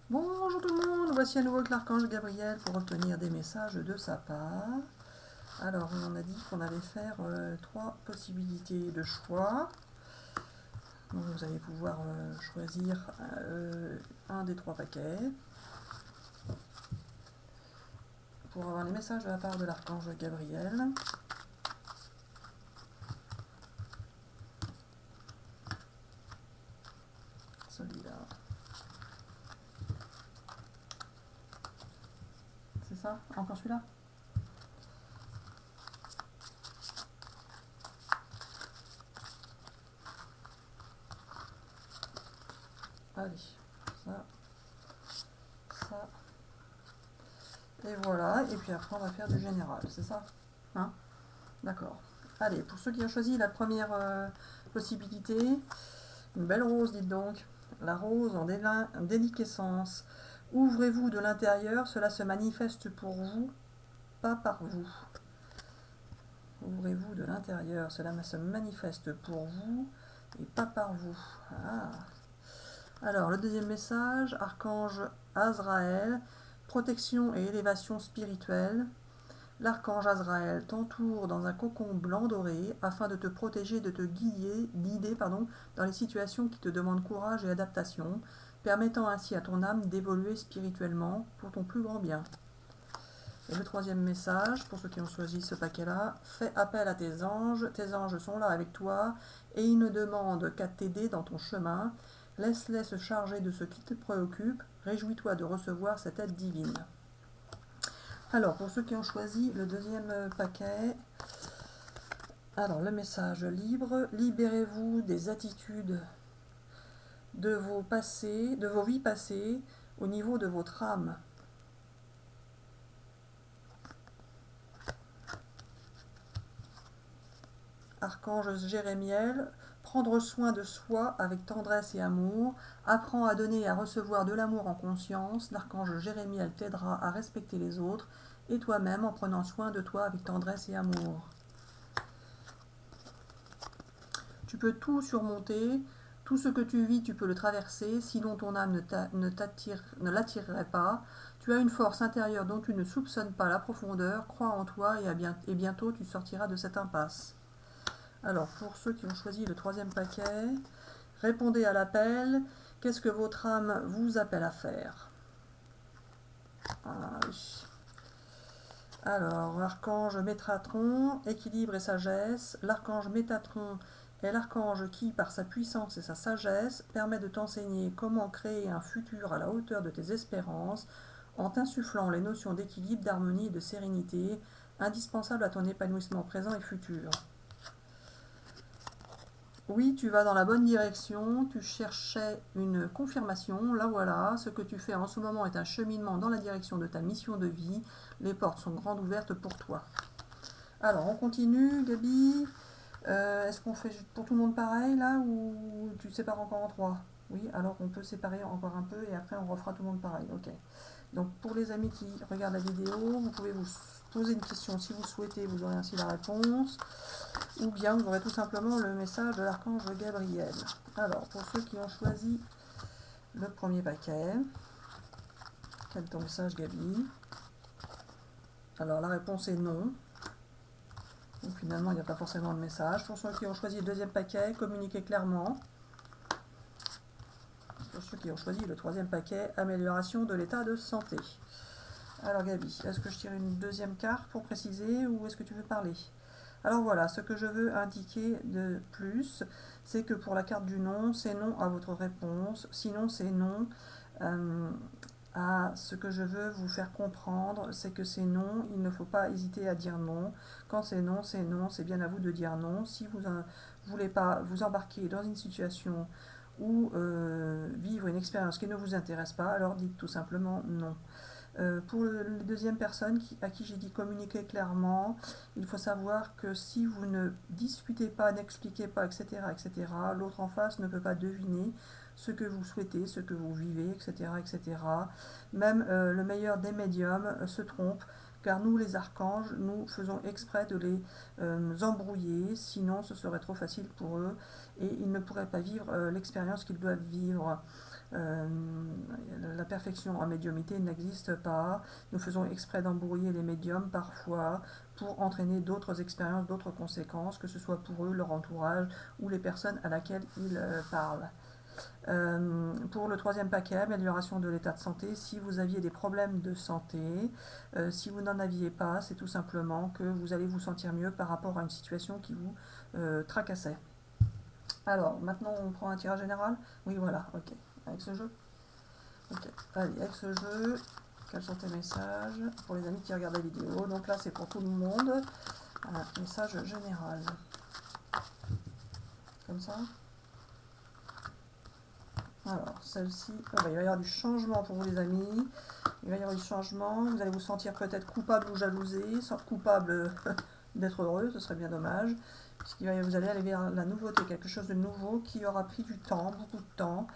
Bonjour tout le monde, voici à nouveau avec l'archange Gabriel pour obtenir des messages de sa part. Alors on a dit qu'on allait faire 3 possibilités de choix. Donc vous allez pouvoir choisir un des 3 paquets pour avoir les messages de la part de l'archange Gabriel. Celui-là. C'est ça? Encore celui-là? Allez, ça, ça, et voilà. Et puis après on va faire du général, c'est ça? Hein? D'accord. Allez, pour ceux qui ont choisi la première possibilité, une belle rose, dites donc. La rose en déliquescence. Ouvrez-vous de l'intérieur, cela se manifeste pour vous, pas par vous. Ouvrez-vous de l'intérieur, cela se manifeste pour vous et pas par vous. Ah. Alors, le deuxième message, archange Azraël, protection et élévation spirituelle. L'archange Azraël t'entoure dans un cocon blanc doré afin de te protéger, de te guider dans les situations qui te demandent courage et adaptation, permettant ainsi à ton âme d'évoluer spirituellement pour ton plus grand bien. Et le troisième message, pour ceux qui ont choisi ce paquet-là, fais appel à tes anges sont là avec toi et ils ne demandent qu'à t'aider dans ton chemin. Laisse-les se charger de ce qui te préoccupe, réjouis-toi de recevoir cette aide divine. Alors, pour ceux qui ont choisi le deuxième paquet, alors le message libre, libérez-vous des attitudes de vos vies passées au niveau de votre âme. Archange Jérémiel, prendre soin de soi avec tendresse et amour, apprends à donner et à recevoir de l'amour en conscience, l'archange Jérémiel t'aidera à respecter les autres et toi-même en prenant soin de toi avec tendresse et amour. Tu peux tout surmonter, tout ce que tu vis, tu peux le traverser, sinon ton âme ne l'attirerait pas. Tu as une force intérieure dont tu ne soupçonnes pas la profondeur, crois en toi et bientôt tu sortiras de cette impasse. Alors, pour ceux qui ont choisi le troisième paquet, répondez à l'appel. Qu'est-ce que votre âme vous appelle à faire? Ah, oui. Alors, l'archange Métatron, équilibre et sagesse. L'archange Métatron est l'archange qui, par sa puissance et sa sagesse, permet de t'enseigner comment créer un futur à la hauteur de tes espérances, en t'insufflant les notions d'équilibre, d'harmonie et de sérénité, indispensables à ton épanouissement présent et futur. Oui, tu vas dans la bonne direction, tu cherchais une confirmation, la voilà, ce que tu fais en ce moment est un cheminement dans la direction de ta mission de vie, les portes sont grandes ouvertes pour toi. Alors, on continue, Gabi. Est-ce qu'on fait pour tout le monde pareil, là, ou tu sépares encore en 3? Oui, alors on peut séparer encore un peu et après on refera tout le monde pareil, ok. Donc pour les amis qui regardent la vidéo, vous pouvez vous poser une question si vous souhaitez, vous aurez ainsi la réponse. Ou bien vous aurez tout simplement le message de l'archange Gabriel. Alors, pour ceux qui ont choisi le premier paquet, quel est ton message, Gabi? Alors, la réponse est non. Donc, finalement, il n'y a pas forcément le message. Pour ceux qui ont choisi le deuxième paquet, communiquez clairement. Pour ceux qui ont choisi le troisième paquet, amélioration de l'état de santé. Alors, Gabi, est-ce que je tire une deuxième carte pour préciser ou est-ce que tu veux parler? Alors voilà, ce que je veux indiquer de plus, c'est que pour la carte du non, c'est non à votre réponse. Sinon, c'est non à ce que je veux vous faire comprendre, c'est que c'est non, il ne faut pas hésiter à dire non. Quand c'est non, c'est bien à vous de dire non. Si vous ne voulez pas vous embarquer dans une situation ou vivre une expérience qui ne vous intéresse pas, alors dites tout simplement non. Pour les deuxième personne à qui j'ai dit communiquer clairement, il faut savoir que si vous ne discutez pas, n'expliquez pas, etc., l'autre en face ne peut pas deviner ce que vous souhaitez, ce que vous vivez, etc. Même le meilleur des médiums se trompe, car nous, les archanges, nous faisons exprès de les embrouiller, sinon ce serait trop facile pour eux et ils ne pourraient pas vivre l'expérience qu'ils doivent vivre. La perfection en médiumnité n'existe pas. Nous faisons exprès d'embrouiller les médiums parfois pour entraîner d'autres expériences, d'autres conséquences, que ce soit pour eux, leur entourage ou les personnes à laquelle ils parlent. Pour le troisième paquet, amélioration de l'état de santé, si vous aviez des problèmes de santé, si vous n'en aviez pas, c'est tout simplement que vous allez vous sentir mieux par rapport à une situation qui vous tracassait. Alors, maintenant on prend un tirage général. Oui, voilà, ok. Avec ce jeu. Ok, allez, avec ce jeu, quels sont tes messages pour les amis qui regardent la vidéo? Donc là, c'est pour tout le monde. Un message général. Comme ça. Alors, celle-ci, il va y avoir du changement pour vous les amis. Il va y avoir du changement. Vous allez vous sentir peut-être coupable ou jalousé. Coupable d'être heureux, ce serait bien dommage. Vous allez aller vers la nouveauté, quelque chose de nouveau qui aura pris du temps, beaucoup de temps.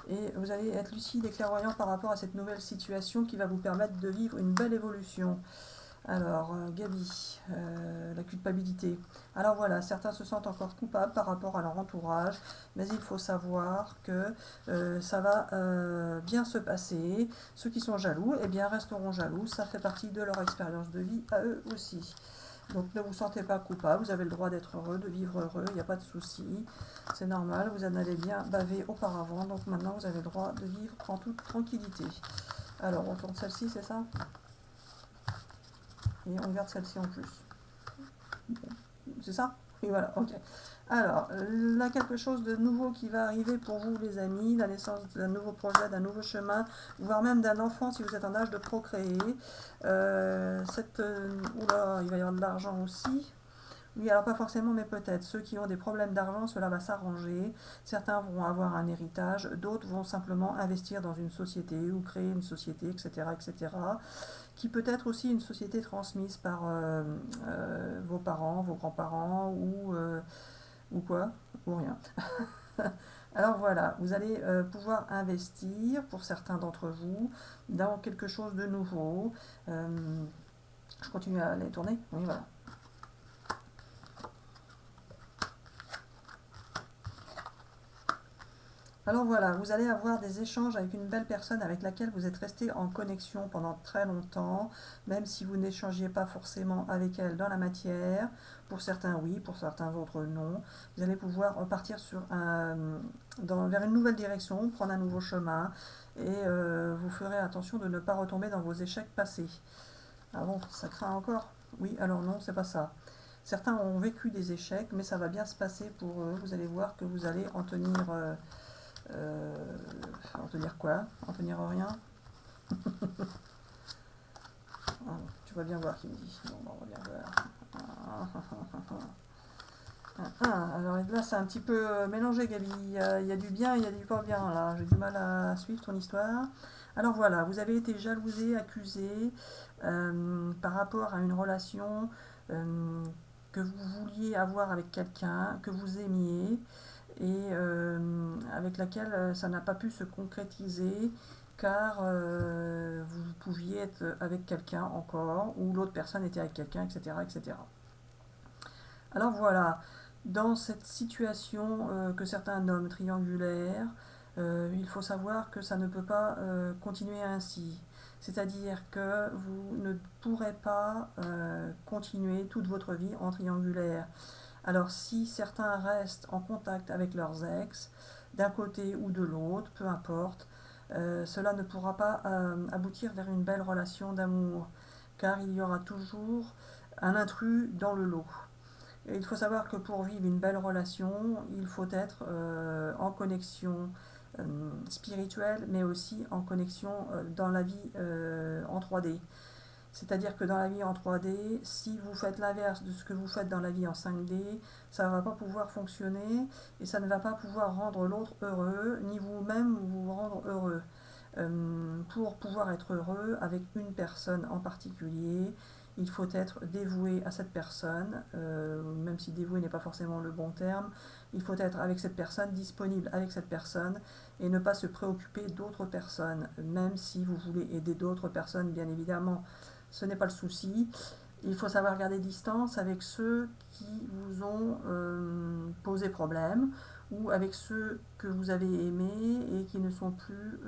Et vous allez être lucide et clairvoyant par rapport à cette nouvelle situation qui va vous permettre de vivre une belle évolution. Alors, Gabi, la culpabilité. Alors voilà, certains se sentent encore coupables par rapport à leur entourage, mais il faut savoir que ça va bien se passer. Ceux qui sont jaloux, eh bien, resteront jaloux. Ça fait partie de leur expérience de vie à eux aussi. Donc ne vous sentez pas coupable, vous avez le droit d'être heureux, de vivre heureux, il n'y a pas de souci. C'est normal, vous en avez bien bavé auparavant, donc maintenant vous avez le droit de vivre en toute tranquillité. Alors on tourne celle-ci, c'est ça? Et on garde celle-ci en plus. C'est ça? Et voilà, ok. Alors, là, quelque chose de nouveau qui va arriver pour vous, les amis, la naissance d'un nouveau projet, d'un nouveau chemin, voire même d'un enfant si vous êtes en âge de procréer. Oula, il va y avoir de l'argent aussi. Oui, alors pas forcément, mais peut-être. Ceux qui ont des problèmes d'argent, cela va s'arranger. Certains vont avoir un héritage, d'autres vont simplement investir dans une société ou créer une société, etc., etc., qui peut être aussi une société transmise par vos parents, vos grands-parents ou quoi, ou rien. Alors voilà, vous allez pouvoir investir, pour certains d'entre vous, dans quelque chose de nouveau. Je continue à les tourner. Oui, voilà. Alors voilà, vous allez avoir des échanges avec une belle personne avec laquelle vous êtes resté en connexion pendant très longtemps, même si vous n'échangiez pas forcément avec elle dans la matière. Pour certains oui, pour certains autres non. Vous allez pouvoir repartir vers une nouvelle direction, prendre un nouveau chemin, et vous ferez attention de ne pas retomber dans vos échecs passés. Ah bon, ça craint encore? Oui, alors non, c'est pas ça. Certains ont vécu des échecs, mais ça va bien se passer pour eux. Vous allez voir que vous allez en tenir... en tenir quoi? En tenir rien? Tu vas bien voir qui me dit. Bon, on va bien voir. Alors là, c'est un petit peu mélangé, Gabi. Il y a du bien, il y a du pas bien, là. J'ai du mal à suivre ton histoire. Alors voilà, vous avez été jalousé, accusé par rapport à une relation que vous vouliez avoir avec quelqu'un, que vous aimiez, et avec laquelle ça n'a pas pu se concrétiser car vous pouviez être avec quelqu'un encore, ou l'autre personne était avec quelqu'un, etc., etc. Alors voilà, dans cette situation que certains nomment triangulaire, il faut savoir que ça ne peut pas continuer ainsi. C'est-à-dire que vous ne pourrez pas continuer toute votre vie en triangulaire. Alors si certains restent en contact avec leurs ex, d'un côté ou de l'autre, peu importe, cela ne pourra pas aboutir vers une belle relation d'amour, car il y aura toujours un intrus dans le lot. Et il faut savoir que pour vivre une belle relation, il faut être en connexion spirituelle, mais aussi en connexion dans la vie en 3D. C'est-à-dire que dans la vie en 3D, si vous faites l'inverse de ce que vous faites dans la vie en 5D, ça ne va pas pouvoir fonctionner et ça ne va pas pouvoir rendre l'autre heureux, ni vous-même vous rendre heureux. Pour pouvoir être heureux avec une personne en particulier, il faut être dévoué à cette personne, même si dévoué n'est pas forcément le bon terme, il faut être avec cette personne, disponible avec cette personne, et ne pas se préoccuper d'autres personnes, même si vous voulez aider d'autres personnes, bien évidemment, ce n'est pas le souci. Il faut savoir garder distance avec ceux qui vous ont posé problème, ou avec ceux que vous avez aimés et qui ne sont plus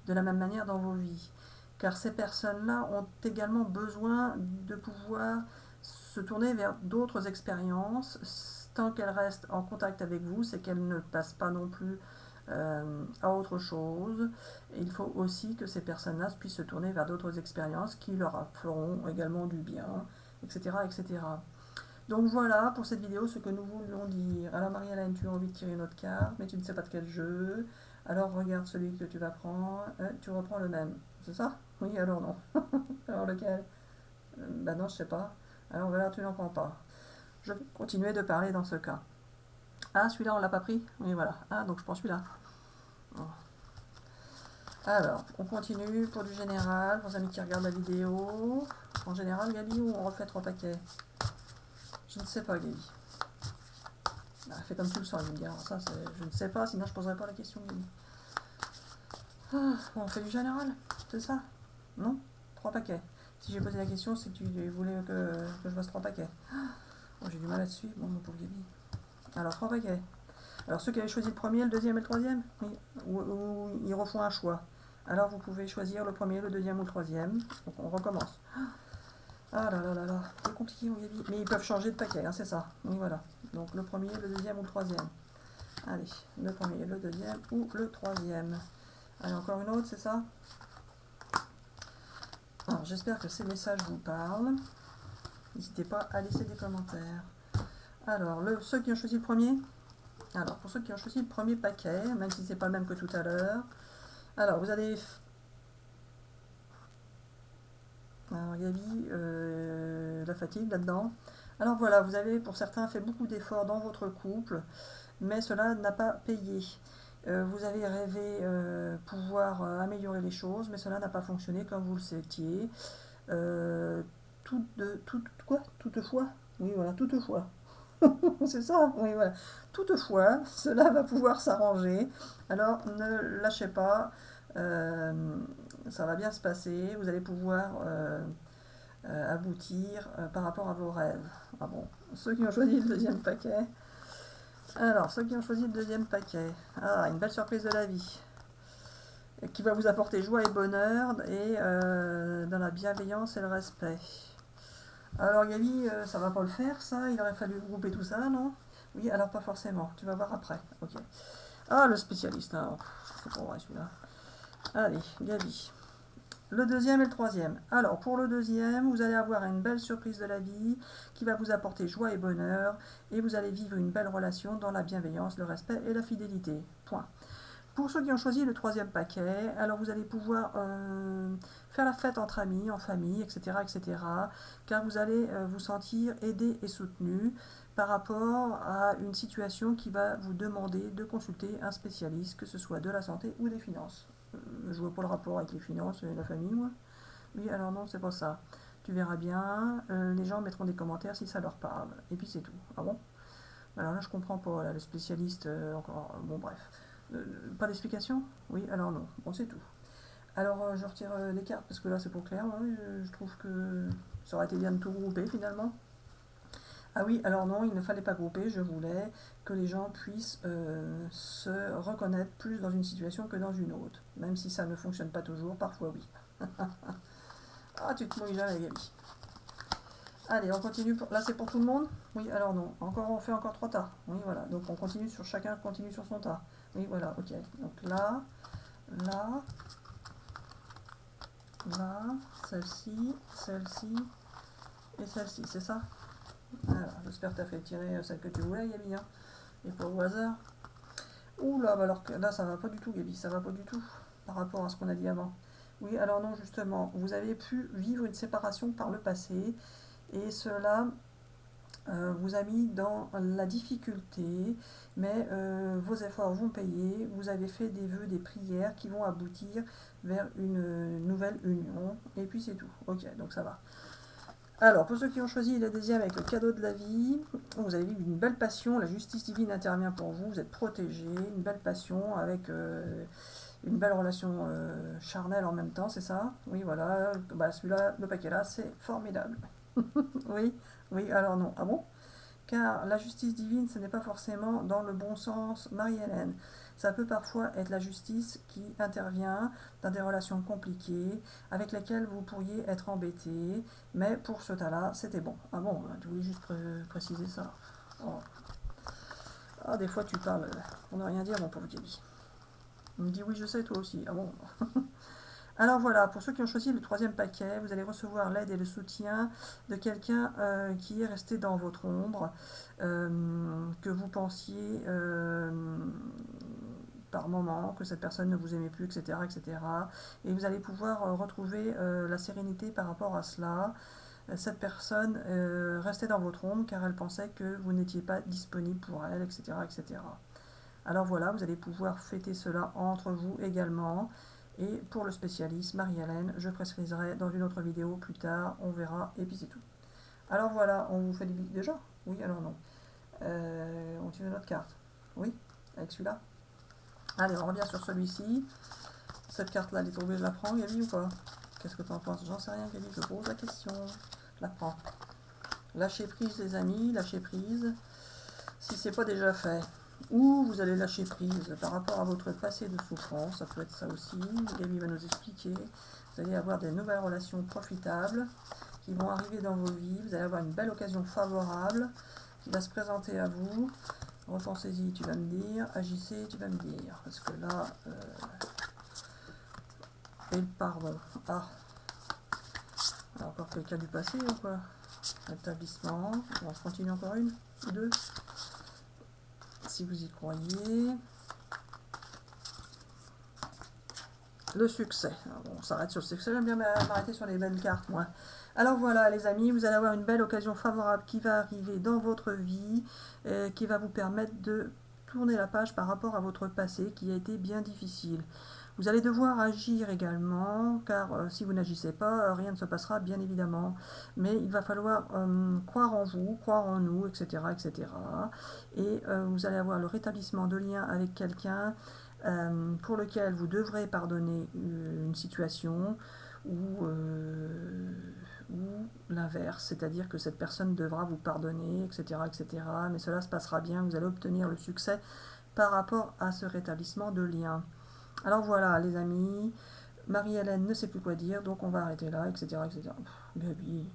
de la même manière dans vos vies. Car ces personnes-là ont également besoin de pouvoir se tourner vers d'autres expériences. Tant qu'elles restent en contact avec vous, c'est qu'elles ne passent pas non plus à autre chose. Et il faut aussi que ces personnes-là puissent se tourner vers d'autres expériences qui leur feront également du bien, etc., etc. Donc voilà pour cette vidéo ce que nous voulions dire. Alors Marie-Hélène, tu as envie de tirer une autre carte, mais tu ne sais pas de quel jeu. Alors regarde celui que tu vas prendre, tu reprends le même. C'est ça? Oui, alors non. Alors lequel? Bah non, je sais pas. Alors voilà, tu n'en prends pas. Je vais continuer de parler dans ce cas. Ah, celui-là, on l'a pas pris? Oui, voilà. Ah, donc je prends celui-là. Bon. Alors, on continue pour du général, pour les amis qui regardent la vidéo. En général, Gabi, ou on refait 3 paquets? Je ne sais pas, Gabi. Ah, fais comme tu le sens, je me dire. Ça, je ne sais pas, sinon je poserai pas la question, Gabi. Ah, bon, on fait du général, c'est ça? Non? 3 paquets. Si j'ai posé la question, c'est que tu voulais que je fasse 3 paquets. Oh, j'ai du mal à suivre, bon, mon pauvre Gabi. Alors, 3 paquets. Alors, ceux qui avaient choisi le premier, le deuxième et le troisième, oui, ou ils refont un choix. Alors, vous pouvez choisir le premier, le deuxième ou le troisième. Donc, on recommence. Ah là là là là, c'est compliqué, mon Gabi. Mais ils peuvent changer de paquet, hein, c'est ça. Oui, voilà. Donc, le premier, le deuxième ou le troisième. Allez, le premier, le deuxième ou le troisième. Allez, encore une autre, c'est ça? Alors, j'espère que ces messages vous parlent. N'hésitez pas à laisser des commentaires. Alors, ceux qui ont choisi le premier. Alors, pour ceux qui ont choisi le premier paquet, même si c'est pas le même que tout à l'heure. Alors, vous allez... Alors, Gabi, la fatigue là-dedans. Alors voilà, vous avez pour certains fait beaucoup d'efforts dans votre couple, mais cela n'a pas payé. Vous avez rêvé pouvoir améliorer les choses, mais cela n'a pas fonctionné comme vous le souhaitiez. Toutefois? Oui, voilà, toutefois. C'est ça, oui, voilà. Toutefois, cela va pouvoir s'arranger. Alors, ne lâchez pas. Ça va bien se passer. Vous allez pouvoir aboutir par rapport à vos rêves. Ah bon, ceux qui ont choisi le deuxième paquet. Alors, ceux qui ont choisi le deuxième paquet. Ah, une belle surprise de la vie. Qui va vous apporter joie et bonheur et dans la bienveillance et le respect. Alors Gabi, ça va pas le faire ça, il aurait fallu grouper tout ça, non? Oui, alors pas forcément, tu vas voir après. Ok. Ah, le spécialiste, hein. C'est pas vrai celui-là. Allez, Gabi. Le deuxième et le troisième. Alors, pour le deuxième, vous allez avoir une belle surprise de la vie qui va vous apporter joie et bonheur et vous allez vivre une belle relation dans la bienveillance, le respect et la fidélité. Point. Pour ceux qui ont choisi le troisième paquet, alors vous allez pouvoir faire la fête entre amis, en famille, etc., etc., car vous allez vous sentir aidé et soutenu par rapport à une situation qui va vous demander de consulter un spécialiste, que ce soit de la santé ou des finances. Je vois pas le rapport avec les finances et la famille, moi. Oui, alors non, c'est pas ça. Tu verras bien, les gens mettront des commentaires si ça leur parle. Et puis c'est tout. Ah bon? Alors là, je comprends pas, là, le spécialiste, encore... Bon, bref. Pas d'explication? Oui, alors non. Bon, c'est tout. Alors, je retire les cartes, parce que là, c'est pour clair. Hein, je trouve que ça aurait été bien de tout grouper, finalement. Ah oui, alors non, il ne fallait pas grouper. Je voulais que les gens puissent se reconnaître plus dans une situation que dans une autre. Même si ça ne fonctionne pas toujours, parfois oui. Ah, tu te mouilles jamais, Gabi. Allez, on continue. Là, c'est pour tout le monde? Oui, alors non. Encore, on fait encore 3 tas. Oui, voilà. Donc, on continue sur chacun, continue sur son tas. Oui, voilà, ok. Donc là, là, là, celle-ci, celle-ci et celle-ci, c'est ça? Voilà, j'espère que tu as fait tirer celle que tu voulais, Gabi, hein, et pas au hasard. Ouh là, bah alors que là, ça va pas du tout, Gabi, ça va pas du tout par rapport à ce qu'on a dit avant. Oui, alors non, justement, vous avez pu vivre une séparation par le passé et cela vous a mis dans la difficulté, mais vos efforts vont payer, vous avez fait des vœux, des prières qui vont aboutir vers une nouvelle union, et puis c'est tout. Ok, donc ça va. Alors, pour ceux qui ont choisi la deuxième avec le cadeau de la vie, vous avez une belle passion, la justice divine intervient pour vous, vous êtes protégé, une belle passion avec une belle relation charnelle en même temps, c'est ça? Oui, voilà, bah, celui-là, le paquet là, c'est formidable. Oui, oui, alors non. Ah bon? Car la justice divine, ce n'est pas forcément dans le bon sens, Marie-Hélène. Ça peut parfois être la justice qui intervient dans des relations compliquées avec lesquelles vous pourriez être embêté, mais pour ce cas-là, c'était bon. Ah bon, tu voulais juste préciser ça. Oh. Ah, des fois tu parles, on n'a rien dire, mon pauvre Gaby. Il me dit oui, je sais, toi aussi. Ah bon. Alors voilà, pour ceux qui ont choisi le troisième paquet, vous allez recevoir l'aide et le soutien de quelqu'un qui est resté dans votre ombre, que vous pensiez par moment que cette personne ne vous aimait plus, etc., etc. Et vous allez pouvoir retrouver la sérénité par rapport à cela. Cette personne restait dans votre ombre car elle pensait que vous n'étiez pas disponible pour elle, etc., etc. Alors voilà, vous allez pouvoir fêter cela entre vous également. Et pour le spécialiste, Marie-Hélène, je préciserai dans une autre vidéo plus tard, on verra, et puis c'est tout. Alors voilà, on vous fait des bisous déjà? Oui, alors non. On tire une autre carte. Oui, avec celui-là. Allez, on revient sur celui-ci. Cette carte-là, elle est tombée, je la prends, Gaby, ou pas? Qu'est-ce que tu en penses? J'en sais rien, Gaby, je pose la question. Je la prends. Lâchez prise, les amis, lâchez prise. Si c'est pas déjà fait. Ou vous allez lâcher prise par rapport à votre passé de souffrance, ça peut être ça aussi. Gaby va nous expliquer. Vous allez avoir des nouvelles relations profitables qui vont arriver dans vos vies. Vous allez avoir une belle occasion favorable qui va se présenter à vous. Repensez-y, tu vas me dire. Agissez, tu vas me dire. Parce que là... Et le pardon. Ah. Encore quelqu'un du passé ou quoi? Rétablissement. On continue encore une ou deux. Si vous y croyez. Le succès. Bon, on s'arrête sur le succès. J'aime bien m'arrêter sur les belles cartes, moi. Alors voilà, les amis, vous allez avoir une belle occasion favorable qui va arriver dans votre vie, qui va vous permettre de tourner la page par rapport à votre passé qui a été bien difficile. Vous allez devoir agir également, car si vous n'agissez pas, rien ne se passera, bien évidemment. Mais il va falloir croire en vous, croire en nous, etc. etc. Et vous allez avoir le rétablissement de liens avec quelqu'un pour lequel vous devrez pardonner une situation ou l'inverse, c'est-à-dire que cette personne devra vous pardonner, etc., etc. Mais cela se passera bien, vous allez obtenir le succès par rapport à ce rétablissement de lien. Alors voilà, les amis, Marie-Hélène ne sait plus quoi dire, donc on va arrêter là, etc., etc. Gaby.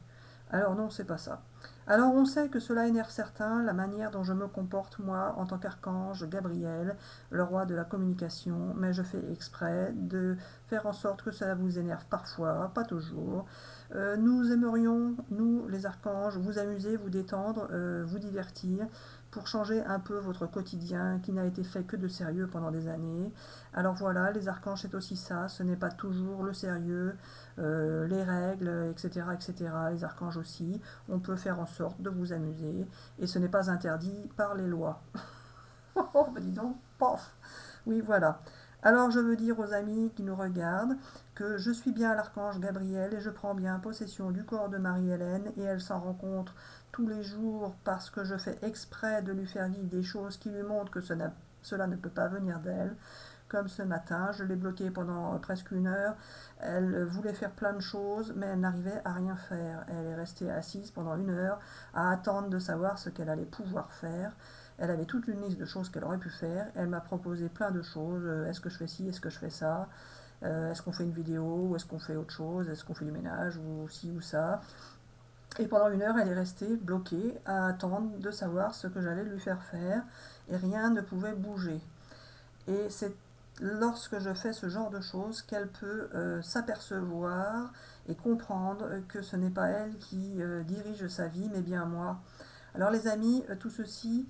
Alors non, c'est pas ça. Alors on sait que cela énerve certains, la manière dont je me comporte moi en tant qu'archange Gabriel, le roi de la communication, mais je fais exprès de faire en sorte que cela vous énerve parfois, pas toujours. Nous aimerions, nous les archanges, vous amuser, vous détendre, vous divertir, pour changer un peu votre quotidien qui n'a été fait que de sérieux pendant des années. Alors voilà, les archanges c'est aussi ça, ce n'est pas toujours le sérieux, les règles, etc., etc. Les archanges aussi, on peut faire en sorte de vous amuser et ce n'est pas interdit par les lois. Oh, bah dis donc, pof. Oui, voilà. Alors je veux dire aux amis qui nous regardent que je suis bien l'archange Gabriel et je prends bien possession du corps de Marie-Hélène et elle s'en rend compte tous les jours parce que je fais exprès de lui faire vivre des choses qui lui montrent que cela ne peut pas venir d'elle. Comme ce matin, je l'ai bloquée pendant presque une heure. Elle voulait faire plein de choses, mais elle n'arrivait à rien faire. Elle est restée assise pendant une heure à attendre de savoir ce qu'elle allait pouvoir faire. Elle avait toute une liste de choses qu'elle aurait pu faire. Elle m'a proposé plein de choses. Est-ce que je fais ci? Est-ce que je fais ça? Est-ce qu'on fait une vidéo? Ou est-ce qu'on fait autre chose? Est-ce qu'on fait du ménage? Ou ci ou ça? Et pendant une heure, elle est restée bloquée à attendre de savoir ce que j'allais lui faire faire. Et rien ne pouvait bouger. Et c'est lorsque je fais ce genre de choses qu'elle peut s'apercevoir et comprendre que ce n'est pas elle qui dirige sa vie, mais bien moi. Alors les amis, tout ceci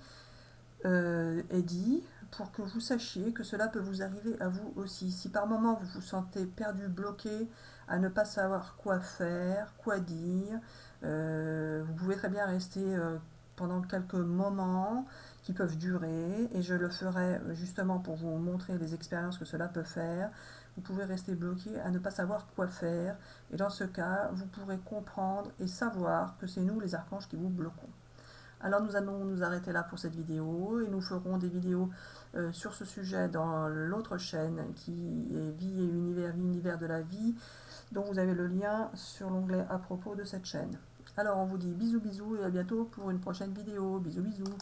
est dit pour que vous sachiez que cela peut vous arriver à vous aussi. Si par moment vous vous sentez perdu, bloqué, à ne pas savoir quoi faire, quoi dire, vous pouvez très bien rester pendant quelques moments qui peuvent durer, et je le ferai justement pour vous montrer les expériences que cela peut faire. Vous pouvez rester bloqué à ne pas savoir quoi faire, et dans ce cas, vous pourrez comprendre et savoir que c'est nous les archanges qui vous bloquons. Alors nous allons nous arrêter là pour cette vidéo et nous ferons des vidéos sur ce sujet dans l'autre chaîne qui est Vie et Univers de la vie, dont vous avez le lien sur l'onglet à propos de cette chaîne. Alors on vous dit bisous bisous et à bientôt pour une prochaine vidéo. Bisous bisous.